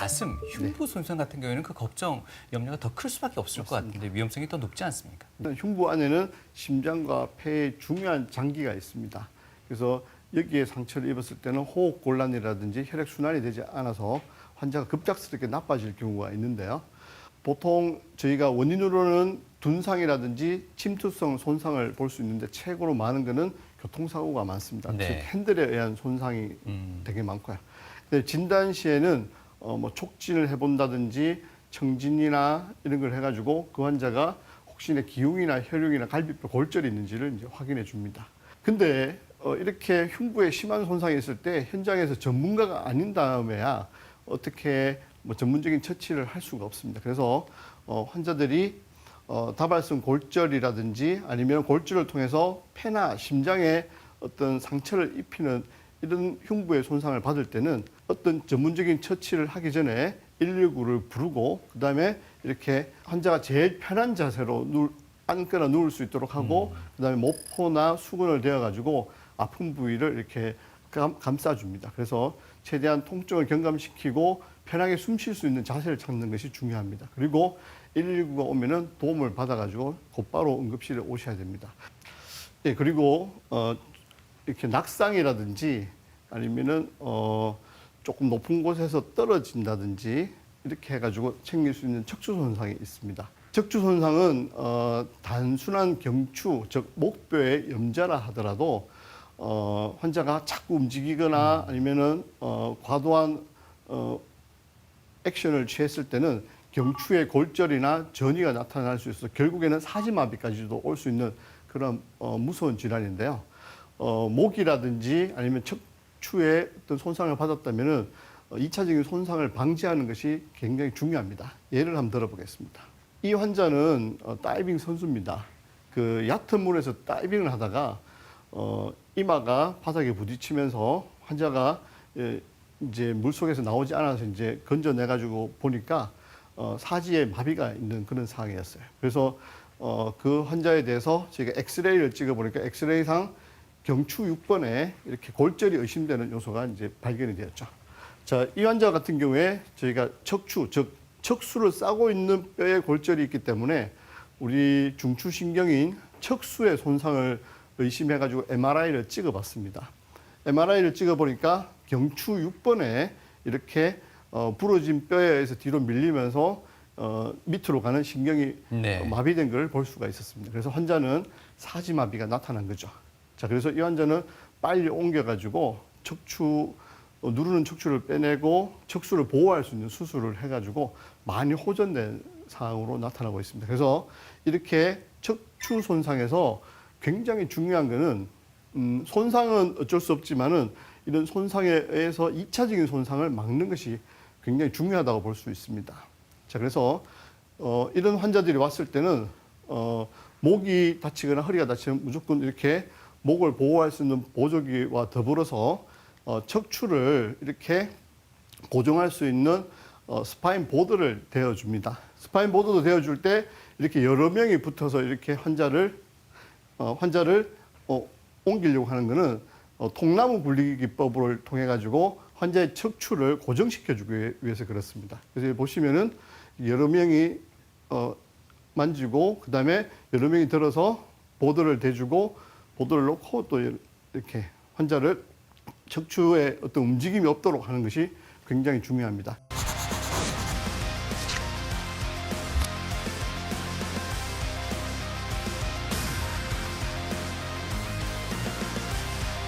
가슴, 흉부 손상 같은 경우에는 그 걱정, 염려가 더 클 수밖에 없을 것 같은데 위험성이 더 높지 않습니까? 흉부 안에는 심장과 폐에 중요한 장기가 있습니다. 그래서 여기에 상처를 입었을 때는 호흡 곤란이라든지 혈액 순환이 되지 않아서 환자가 급작스럽게 나빠질 경우가 있는데요. 보통 저희가 원인으로는 둔상이라든지 침투성 손상을 볼 수 있는데 최고로 많은 거는 교통사고가 많습니다. 네. 즉 핸들에 의한 손상이 되게 많고요. 근데 진단 시에는 뭐 촉진을 해본다든지 청진이나 이런 걸 해가지고 그 환자가 혹시나 기흉이나 혈육이나 갈비뼈 골절이 있는지를 이제 확인해 줍니다. 근데 이렇게 흉부에 심한 손상이 있을 때 현장에서 전문가가 아닌 다음에야 어떻게 뭐 전문적인 처치를 할 수가 없습니다. 그래서 환자들이 다발성 골절이라든지 아니면 골절을 통해서 폐나 심장에 어떤 상처를 입히는 이런 흉부의 손상을 받을 때는 어떤 전문적인 처치를 하기 전에 119를 부르고 그다음에 이렇게 환자가 제일 편한 자세로 앉거나 누울 수 있도록 하고 그다음에 모포나 수건을 대어가지고 아픈 부위를 이렇게 감싸줍니다. 그래서 최대한 통증을 경감시키고 편하게 숨 쉴 수 있는 자세를 찾는 것이 중요합니다. 그리고 119가 오면은 도움을 받아가지고 곧바로 응급실에 오셔야 됩니다. 예, 그리고 이렇게 낙상이라든지 아니면은 조금 높은 곳에서 떨어진다든지 이렇게 해가지고 챙길 수 있는 척추 손상이 있습니다. 척추 손상은 단순한 경추, 즉 목뼈의 염자라 하더라도 환자가 자꾸 움직이거나 아니면은 과도한 액션을 취했을 때는 경추의 골절이나 전이가 나타날 수 있어서 결국에는 사지마비까지도 올 수 있는 그런 무서운 질환인데요. 목이라든지 아니면 척추에 어떤 손상을 받았다면은 2차적인 손상을 방지하는 것이 굉장히 중요합니다. 예를 한번 들어보겠습니다. 이 환자는 다이빙 선수입니다. 그 얕은 물에서 다이빙을 하다가 이마가 바닥에 부딪히면서 환자가 이제 물 속에서 나오지 않아서 이제 건져내가지고 보니까 사지에 마비가 있는 그런 상황이었어요. 그래서 그 환자에 대해서 저희가 엑스레이를 찍어보니까 엑스레이상 경추 6번에 이렇게 골절이 의심되는 요소가 이제 발견이 되었죠. 자, 이 환자 같은 경우에 저희가 척추, 즉 척수를 싸고 있는 뼈에 골절이 있기 때문에 우리 중추신경인 척수의 손상을 의심해가지고 MRI를 찍어봤습니다. MRI를 찍어보니까 경추 6번에 이렇게 부러진 뼈에 의해서 뒤로 밀리면서 밑으로 가는 신경이 마비된 걸 볼 수가 있었습니다. 그래서 환자는 사지마비가 나타난 거죠. 자, 그래서 이 환자는 빨리 옮겨가지고 누르는 척추를 빼내고 척수를 보호할 수 있는 수술을 해가지고 많이 호전된 상황으로 나타나고 있습니다. 그래서 이렇게 척추 손상에서 굉장히 중요한 거는 손상은 어쩔 수 없지만은 이런 손상에 의해서 2차적인 손상을 막는 것이 굉장히 중요하다고 볼 수 있습니다. 자, 그래서 이런 환자들이 왔을 때는 목이 다치거나 허리가 다치면 무조건 이렇게 목을 보호할 수 있는 보조기와 더불어서 척추를 이렇게 고정할 수 있는 스파인 보드를 대어줍니다. 스파인 보드도 대어줄 때 이렇게 여러 명이 붙어서 이렇게 환자를 옮기려고 하는 것은 통나무 굴리기법을 통해 가지고 환자의 척추를 고정시켜주기 위해서 그렇습니다. 그래서 보시면은 여러 명이 만지고 그다음에 여러 명이 들어서 보드를 대주고 보드를 놓고 또 이렇게 환자를 척추에 어떤 움직임이 없도록 하는 것이 굉장히 중요합니다.